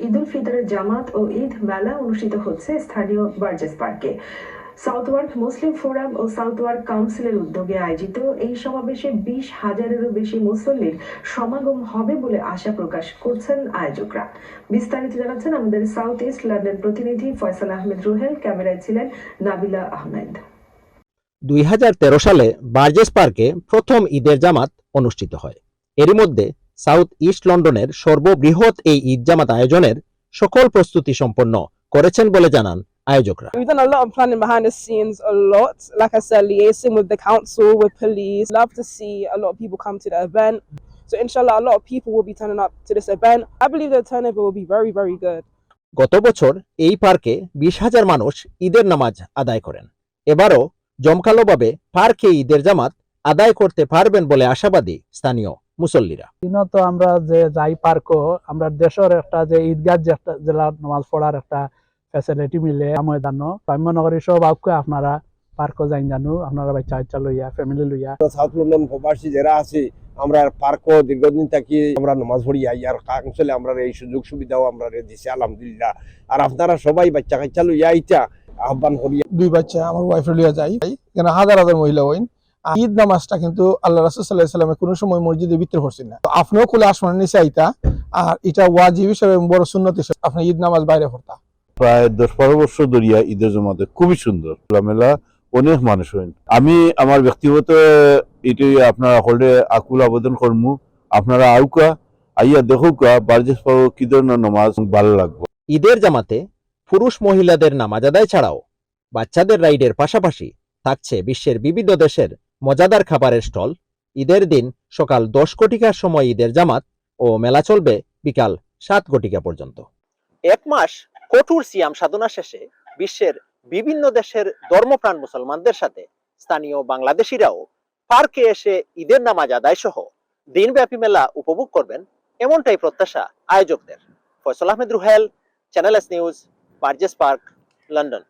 ঈদ উল ফিতরের জামাত ও ঈদ মেলা অনুষ্ঠিত হচ্ছে স্থানীয় বার্জেস পার্কে। সাউথওয়ার্ক মুসলিম ফোরাম ও সাউথওয়ার্ক কাউন্সিলের উদ্যোগে আয়োজিত এই সমাবেশে 20,000-এরও বেশি মুসল্লির সমাগম হবে বলে আশা প্রকাশ করছেন আয়োজকরা। বিস্তারিত জানাচ্ছেন আমাদের সাউথ ইস্ট লন্ডন প্রতিনিধি ফয়সাল আহমেদ রুহেল, ক্যামেরায় ছিলেন নাবিলা আহমেদ। 2013 সালে বার্জেস পার্কে প্রথম ঈদের জামাত অনুষ্ঠিত হয়। এরই মধ্যে সাউথ ইস্ট লন্ডনের সর্ববৃহৎ এই ঈদ জামাত আয়োজনের সকল প্রস্তুতি সম্পন্ন করেছেন বলে জানান আয়োজকরা। We've done a lot of planning behind the scenes, a lot. Like I said, liaising with the council, with police. Love to see a lot of people come to the event. So inshallah, a lot of people will be turning up to this event. I believe the turnover will be very, very good. গত বছর এই পার্কে 20,000 মানুষ ঈদের নামাজ আদায় করেন। এবারও জমকালোভাবে পার্কে ঈদের জামাত আদায় করতে পারবেন বলে আশাবাদী স্থানীয় মুসল্লিরা। তো আমরা যে যাই পার্কও আমরা দেশের একটা যে ঈদগাহ জেলা নামাজ পড়ার একটা ফ্যাসিলিটি মিলে ময়দান আমি মনে করি সব আপকে আপনারা পার্কও যাই জানো, আপনারা বাচ্চা লইয়া ফ্যামিলি লইয়া। সাউথ লন্ডন প্রবাসী যারা আছে আমরা পার্কও দীর্ঘদিন থাকি আমরা নামাজ পড়ি আর কাউন্সিলে আমরা এই সুযোগ সুবিধাও আমরা দিছি আলহামদুলিল্লাহ। আর আপনারা সবাই বাচ্চা কাচ্চা লইয়া আইতা আহ্বান করি। 2 বাচ্চা আমার ওয়াইফের লইয়া যাই, এখানে হাজার হাজার মহিলা হইন। ঈদ নামাজটা কিন্তু আল্লাহ রাসূল সাল্লাল্লাহু আলাইহি ওয়াসাল্লাম কোনো সময় মসজিদের ভিতরে পড়ছেন না। আপনিও খুলে আসমানের নিচে আইতা, আর এটা ওয়াজিব হিসেবে বড় সুন্নত হিসেবে আপনি ঈদ নামাজ বাইরে পড়তা। প্রায় 10-12 বছর ধরিয়া ঈদের জামাতে খুবই সুন্দর খোলামেলা অনেক মানুষ হইন। আমি আমার ব্যক্তিগত এটাই আপনারা হলে আকুল আবেদন করমু, আপনারা আউকা আইয়া দেখুকা বার্জেস পার্ক কি ধরনের নামাজ ভালো লাগবে। ঈদের জামাতে পুরুষ মহিলাদের নামাজ আদায় ছাড়াও বাচ্চাদের রাইডের পাশাপাশি থাকছে বিশ্বের বিভিন্ন দেশের মজাদার খাবারের স্টল। ঈদের দিন সকাল 10 ঘটিকার সময় ঈদের জামাত ও মেলা চলবে বিকাল 7 ঘটিকা পর্যন্ত। এক মাস কঠোর সিয়াম সাধনা শেষে বিশ্বের বিভিন্ন দেশের ধর্মপ্রাণ মুসলমানদের সাথে স্থানীয় বাংলাদেশিরাও পার্কে এসে ঈদের নামাজ আদায় সহ দিনব্যাপী মেলা উপভোগ করবেন, এমনটাই প্রত্যাশা আয়োজকদের। Faisal Ahmed Ruhel, channel S news, Burgess Park, London.